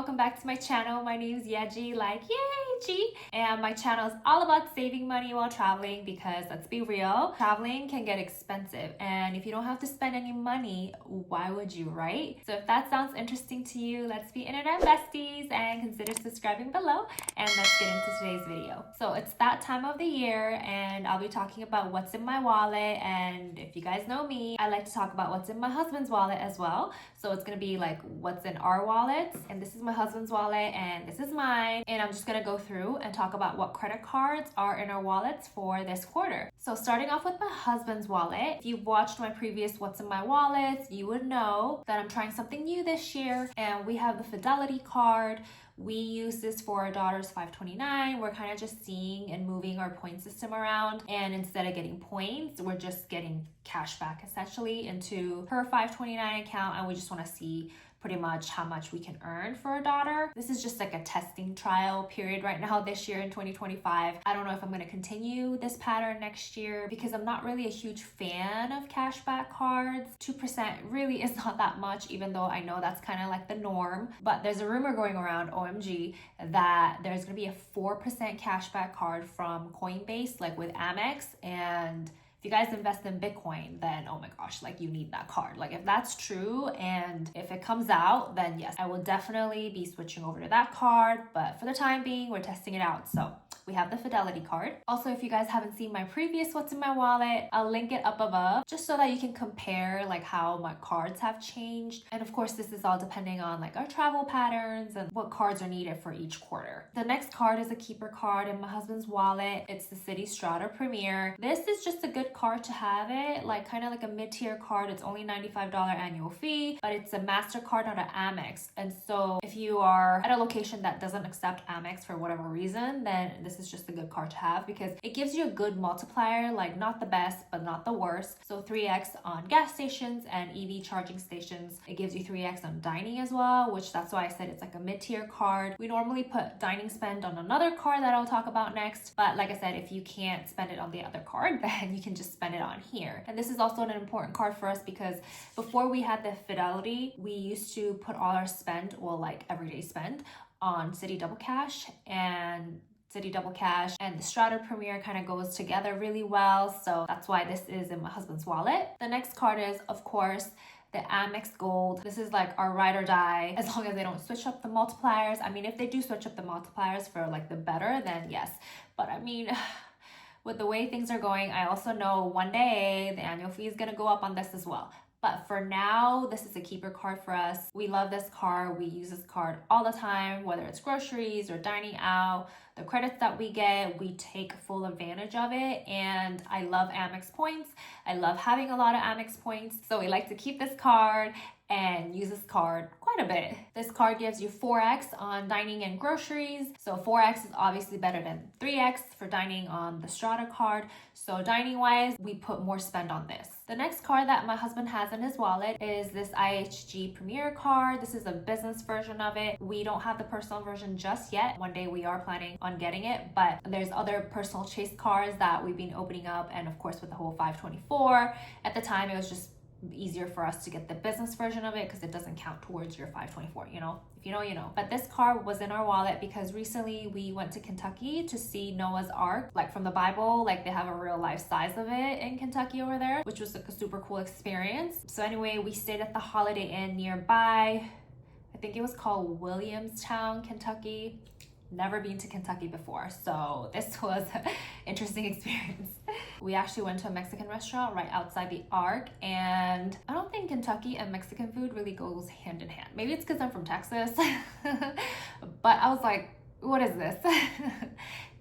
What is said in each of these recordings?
welcome back to my channel. My name is Yeji, like yay G, and my channel is all about saving money while traveling because let's be real, traveling can get expensive, and if you don't have to spend any money, why would you, right? So if that sounds interesting to you, let's be internet besties and consider subscribing below, and let's get into today's video. So it's that time of the year and I'll be talking about what's in my wallet, and if you guys know me, I like to talk about what's in my husband's wallet as well. So it's gonna be like what's in our wallets, and this is my husband's wallet and this is mine, and I'm just gonna go through and talk about what credit cards are in our wallets for this quarter. So starting off with my husband's wallet, if you've watched my previous what's in my wallets, you would know that I'm trying something new this year, and we have the Fidelity card. We use this for our daughter's 529. We're kind of just seeing and moving our point system around, and instead of getting points, we're just getting cash back essentially into her 529 account, and we just want to see pretty much how much we can earn for our daughter. This is just like a testing trial period right now this year in 2025. I don't know if I'm going to continue this pattern next year because I'm not really a huge fan of cashback cards. 2% really is not that much, even though I know that's kind of like the norm. But there's a rumor going around, OMG, that there's going to be a 4% cashback card from Coinbase, like with Amex, and if you guys invest in Bitcoin, then oh my gosh, like you need that card. Like if that's true and if it comes out, then yes, I will definitely be switching over to that card. But for the time being, we're testing it out. So we have the Fidelity card. Also, if you guys haven't seen my previous what's in my wallet, I'll link it up above just so that you can compare like how my cards have changed. And of course, this is all depending on like our travel patterns and what cards are needed for each quarter. The next card is a keeper card in my husband's wallet. It's the Citi Strata Premier. This is just a good card to have it, like kind of like a mid-tier card. It's only $95 annual fee, but it's a MasterCard, not an Amex. And so if you are at a location that doesn't accept Amex for whatever reason, then this is just a good card to have because it gives you a good multiplier, like not the best, but not the worst. So 3x on gas stations and EV charging stations. It gives you 3x on dining as well, which that's why I said it's like a mid-tier card. We normally put dining spend on another card that I'll talk about next. But like I said, if you can't spend it on the other card, then you can just spend it on here. And this is also an important card for us because before we had the Fidelity, we used to put all our spend, well, like everyday spend, on Citi Double Cash, and Citi Double Cash and the Strata Premier kind of goes together really well. So that's why this is in my husband's wallet. The next card is, of course, the Amex Gold. This is like our ride or die, as long as they don't switch up the multipliers. I mean, if they do switch up the multipliers for like the better, then yes. But I mean, with the way things are going, I also know one day the annual fee is gonna go up on this as well. But for now, this is a keeper card for us. We love this card. We use this card all the time, whether it's groceries or dining out. The credits that we get, we take full advantage of it. And I love Amex points. I love having a lot of Amex points. So we like to keep this card and use this card quite a bit. This card gives you 4x on dining and groceries. So 4x is obviously better than 3x for dining on the Strata card. So dining wise, we put more spend on this. The next card that my husband has in his wallet is this IHG Premier card. This is a business version of it. We don't have the personal version just yet. One day we are planning on getting it, but there's other personal chase cards that we've been opening up. And of course with the whole 524, at the time it was just easier for us to get the business version of it because it doesn't count towards your 524, you know? If you know, you know. But this card was in our wallet because recently we went to Kentucky to see Noah's Ark, like from the Bible. Like they have a real life size of it in Kentucky over there, which was like a super cool experience. So anyway, we stayed at the Holiday Inn nearby. I think it was called Williamstown, Kentucky. Never been to Kentucky before, so this was an interesting experience. We actually went to a Mexican restaurant right outside the Ark, and I don't think Kentucky and Mexican food really goes hand in hand. Maybe it's because I'm from Texas, but I was like, what is this?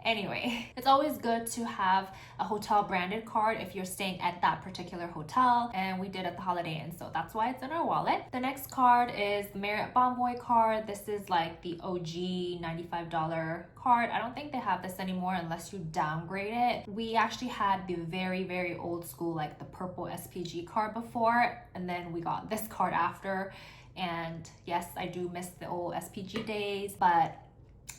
Anyway, it's always good to have a hotel branded card if you're staying at that particular hotel, and we did at the Holiday Inn, so that's why it's in our wallet. The next card is the Marriott Bonvoy card. This is like the OG $95 card. I don't think they have this anymore unless you downgrade it. We actually had the very, very old school, like the purple SPG card before, and then we got this card after. And yes, I do miss the old SPG days, but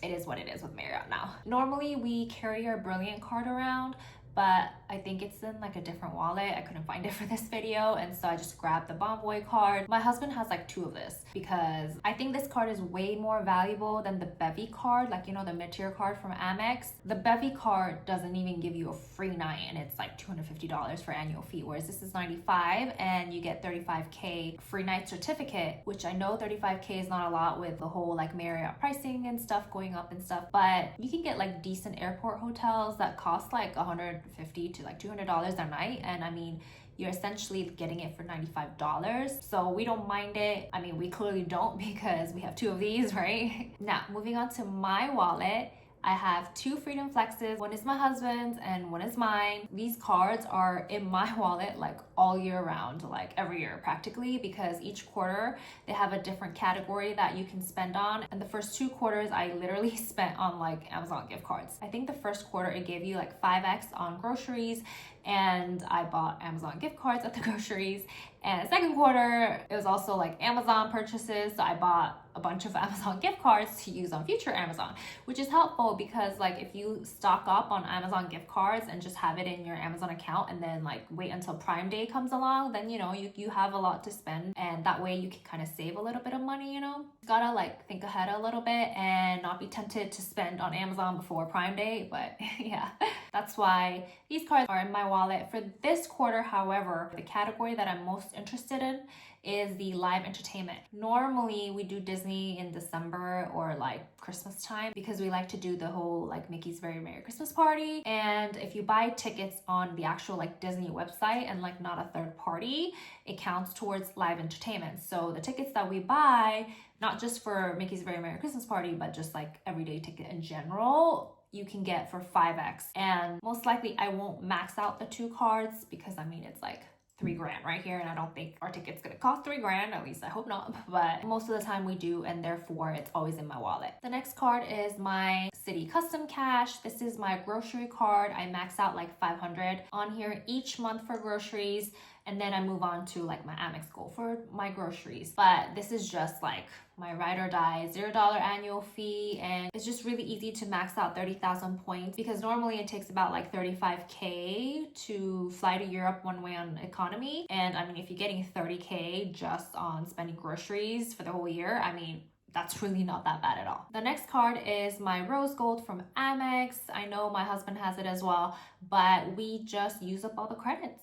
it is what it is with Marriott now. Normally we carry our Brilliant card around, but I think it's in like a different wallet. I couldn't find it for this video, and so I just grabbed the Bonvoy card. My husband has like 2 of this because I think this card is way more valuable than the Bevy card, like, you know, the mid-tier card from Amex. The Bevy card doesn't even give you a free night, and it's like $250 for annual fee, whereas this is $95 and you get 35K free night certificate, which I know 35K is not a lot with the whole like Marriott pricing and stuff going up and stuff, but you can get like decent airport hotels that cost like $150 to like $200 a night, and I mean, you're essentially getting it for $95. So we don't mind it. I mean, we clearly don't because we have 2 of these, right? Now, moving on to my wallet. I have 2 Freedom Flexes. One is my husband's and one is mine. These cards are in my wallet like all year round, like every year practically, because each quarter they have a different category that you can spend on. And the first 2 quarters I literally spent on like Amazon gift cards. I think the first quarter it gave you like 5x on groceries, and I bought Amazon gift cards at the groceries. And the second quarter, it was also like Amazon purchases. So I bought a bunch of Amazon gift cards to use on future Amazon, which is helpful because like if you stock up on Amazon gift cards and just have it in your Amazon account and then like wait until Prime Day comes along, then you know, you have a lot to spend, and that way you can kind of save a little bit of money, you know. Gotta like think ahead a little bit and not be tempted to spend on Amazon before Prime Day, but yeah, that's why these cards are in my wallet. For this quarter, however, the category that I'm most interested in is the live entertainment. Normally we do Disney in December or like Christmas time because we like to do the whole like Mickey's Very Merry Christmas Party. And if you buy tickets on the actual like Disney website and like not a third party, it counts towards live entertainment. So the tickets that we buy, not just for Mickey's Very Merry Christmas Party, but just like everyday ticket in general, you can get for 5x. And most likely I won't max out the 2 cards because I mean, it's like $3,000 right here, and I don't think our ticket's gonna cost $3,000, at least I hope not, but most of the time we do, and therefore it's always in my wallet. The next card is my Citi Custom Cash. This is my grocery card. I max out like $500 on here each month for groceries, and then I move on to like my Amex Gold for my groceries. But this is just like my ride or die $0 annual fee, and it's just really easy to max out 30,000 points because normally it takes about like 35K to fly to Europe one way on economy. And I mean, if you're getting 30K just on spending groceries for the whole year, I mean, that's really not that bad at all. The next card is my Rose Gold from Amex. I know my husband has it as well, but we just use up all the credits.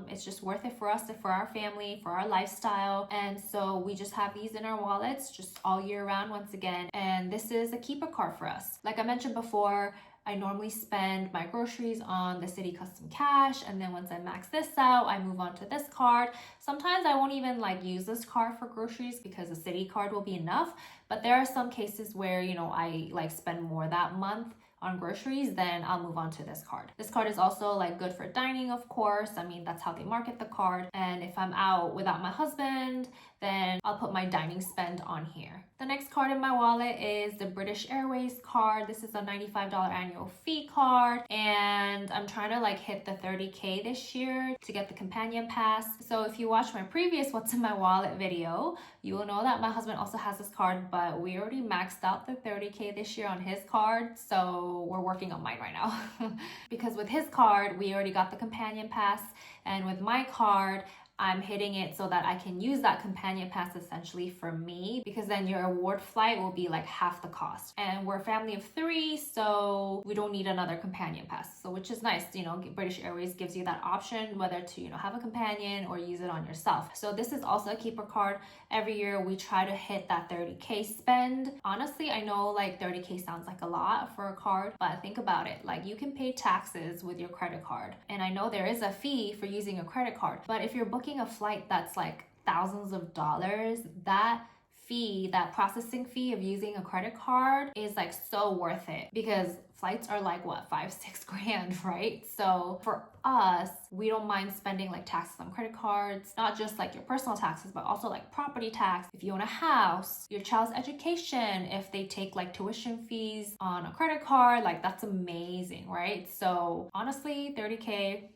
It's just worth it for us, for our family, for our lifestyle. And so we just have these in our wallets just all year round once again. And this is a keeper card for us. Like I mentioned before, I normally spend my groceries on the Citi Custom Cash, and then once I max this out, I move on to this card. Sometimes I won't even like use this card for groceries because the Citi card will be enough, but there are some cases where, you know, I like spend more that month on groceries, then I'll move on to this card. This card is also like good for dining, of course. I mean, that's how they market the card. And if I'm out without my husband, then I'll put my dining spend on here. The next card in my wallet is the British Airways card. This is a $95 annual fee card, and I'm trying to like hit the 30K this year to get the companion pass. So if you watch my previous What's in My Wallet video, you will know that my husband also has this card, but we already maxed out the 30K this year on his card, so we're working on mine right now. Because with his card, we already got the companion pass, and with my card, I'm hitting it so that I can use that companion pass essentially for me, because then your award flight will be like half the cost. And we're a family of 3, so we don't need another companion pass. So which is nice, you know, British Airways gives you that option whether to, you know, have a companion or use it on yourself. So this is also a keeper card. Every year we try to hit that 30K spend. Honestly, I know like 30K sounds like a lot for a card, but think about it. Like you can pay taxes with your credit card. And I know there is a fee for using a credit card, but if you're booking a flight that's like thousands of dollars, that fee, that processing fee of using a credit card is like so worth it, because flights are like what, $5-6 grand, right? So for us, we don't mind spending like taxes on credit cards, not just like your personal taxes, but also like property tax if you own a house, your child's education, if they take like tuition fees on a credit card, like that's amazing, right? So honestly, 30K,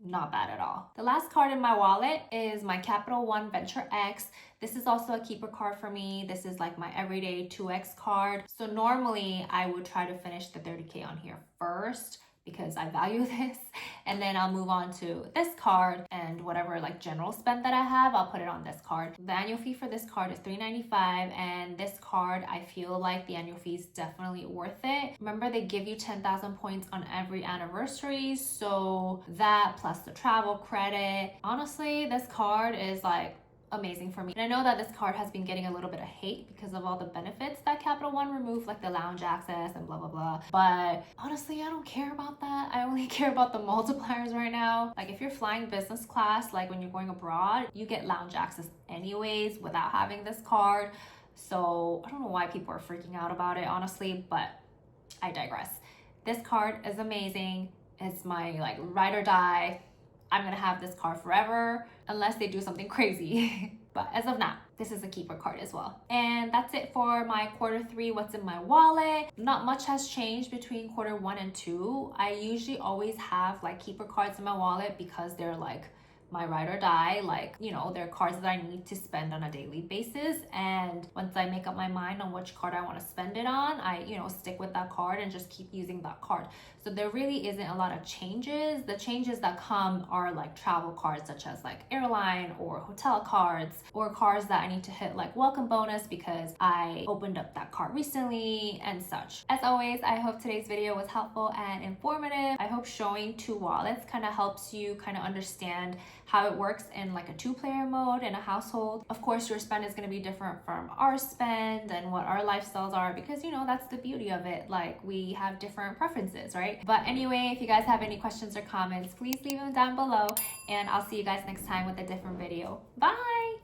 not bad at all. The last card in my wallet is my Capital One Venture X. This is also a keeper card for me. This is like my everyday 2X card. So normally I would try to finish the 30K on here first because I value this. And then I'll move on to this card, and whatever like general spend that I have, I'll put it on this card. The annual fee for this card is $3.95, and this card, I feel like the annual fee is definitely worth it. Remember, they give you 10,000 points on every anniversary, so that plus the travel credit. Honestly, this card is like amazing for me. And I know that this card has been getting a little bit of hate because of all the benefits that Capital One removed, like the lounge access and blah blah blah, but honestly, I don't care about that. I only care about the multipliers right now. Like if you're flying business class, like when you're going abroad, you get lounge access anyways without having this card. So I don't know why people are freaking out about it, honestly, but I digress. This card is amazing. It's my like ride or die. I'm gonna have this card forever unless they do something crazy. But as of now, this is a keeper card as well. And that's it for my Q3 what's in my wallet. Not much has changed between Q1 and 2. I usually always have like keeper cards in my wallet because they're like my ride or die, like, you know, they're cards that I need to spend on a daily basis. And once I make up my mind on which card I want to spend it on, I, you know, stick with that card and just keep using that card. So there really isn't a lot of changes. The changes that come are like travel cards, such as like airline or hotel cards, or cards that I need to hit like welcome bonus because I opened up that card recently and such. As always, I hope today's video was helpful and informative. I hope showing 2 wallets kind of helps you kind of understand how it works in like a 2-player mode in a household. Of course, your spend is going to be different from our spend and what our lifestyles are, because, you know, that's the beauty of it. Like, we have different preferences, right? But anyway, if you guys have any questions or comments, please leave them down below, and I'll see you guys next time with a different video. Bye!